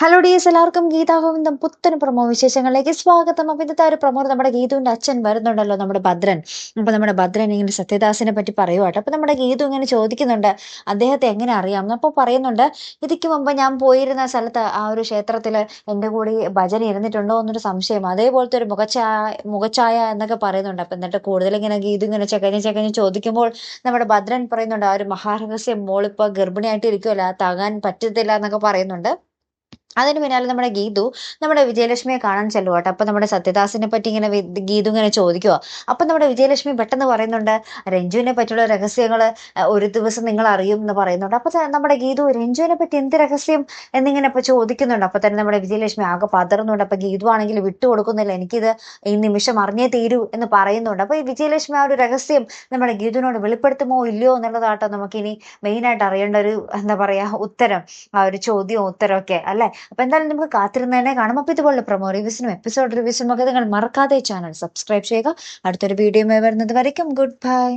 Hello dears, എല്ലാവർക്കും ഗീതാഗോവിന്ദം പുത്തൻ promo വിശേഷങ്ങളിലേക്ക് സ്വാഗതം. അപ്പൊ ഇന്നത്തെ ഒരു പ്രൊമോ നമ്മുടെ ഗീതുവിന്റെ അച്ഛൻ വരുന്നുണ്ടല്ലോ, നമ്മുടെ ഭദ്രൻ. അപ്പൊ നമ്മുടെ ഭദ്രൻ ഇങ്ങനെ സത്യദാസിനെ പറ്റി പറയുവാട്ടോ. അപ്പൊ നമ്മുടെ ഗീതു ഇങ്ങനെ ചോദിക്കുന്നുണ്ട്, അദ്ദേഹത്തെ എങ്ങനെ അറിയാം. അപ്പൊ പറയുന്നുണ്ട്, ഇതിക്ക് മുമ്പ് ഞാൻ പോയിരുന്ന സ്ഥലത്ത് ആ ഒരു ക്ഷേത്രത്തില് എന്റെ കൂടി ഭജന ഇരുന്നിട്ടുണ്ടോ എന്നൊരു സംശയം, അതേപോലത്തെ ഒരു മുഖഛായ എന്നൊക്കെ പറയുന്നുണ്ട്. അപ്പൊ എന്നിട്ട് കൂടുതൽ ഇങ്ങനെ ഗീതു ഇങ്ങനെ ചകഞ്ഞ് ചോദിക്കുമ്പോൾ നമ്മുടെ ഭദ്രൻ പറയുന്നുണ്ട്, ആ ഒരു മഹാരഹസ്യം മോളിപ്പോ ഗർഭിണിയായിട്ട് ഇരിക്കുമല്ലോ, താങ്ങാൻ പറ്റത്തില്ല എന്നൊക്കെ പറയുന്നുണ്ട്. അതിന് പിന്നാലെ നമ്മുടെ ഗീതു നമ്മുടെ വിജയലക്ഷ്മിയെ കാണാൻ ചെല്ലുവാട്ടോ. അപ്പൊ നമ്മുടെ സത്യദാസിനെ പറ്റി ഇങ്ങനെ ഗീതു ഇങ്ങനെ ചോദിക്കുക. അപ്പൊ നമ്മുടെ വിജയലക്ഷ്മി പെട്ടെന്ന് പറയുന്നുണ്ട്, രഞ്ജുവിനെ പറ്റിയുള്ള രഹസ്യങ്ങള് ഒരു ദിവസം നിങ്ങൾ അറിയും എന്ന് പറയുന്നുണ്ട്. അപ്പൊ നമ്മുടെ ഗീതു രഞ്ജുവിനെ പറ്റി എന്ത് രഹസ്യം എന്നിങ്ങനെ ഇപ്പൊ ചോദിക്കുന്നുണ്ട്. അപ്പൊ തന്നെ നമ്മുടെ വിജയലക്ഷ്മി ആകെ പതറുന്നുണ്ട്. അപ്പൊ ഗീതു ആണെങ്കിൽ വിട്ടുകൊടുക്കുന്നില്ല, എനിക്കിത് ഈ നിമിഷം അറിഞ്ഞേ തീരൂ എന്ന് പറയുന്നുണ്ട്. അപ്പൊ ഈ വിജയലക്ഷ്മി ആ ഒരു രഹസ്യം നമ്മുടെ ഗീതുവിനോട് വെളിപ്പെടുത്തുമോ ഇല്ലയോ എന്നുള്ളതാട്ടോ നമുക്കിനി മെയിൻ ആയിട്ട് അറിയേണ്ട ഒരു എന്താ പറയാ ഉത്തരം, ആ ഒരു ചോദ്യവും ഉത്തരവൊക്കെ അല്ലെ. അപ്പൊ എന്തായാലും നമുക്ക് കാത്തിരുന്ന് തന്നെ കാണാം. അപ്പൊ ഇതുപോലെ പ്രൊമോ റിവ്യൂസിനും എപ്പിസോഡ് റിവ്യൂസിനും ഒക്കെ നിങ്ങൾ മറക്കാതെ ചാനൽ സബ്സ്ക്രൈബ് ചെയ്യുക. അടുത്തൊരു വീഡിയോ വരുന്നത് വരയ്ക്കും ഗുഡ് ബൈ.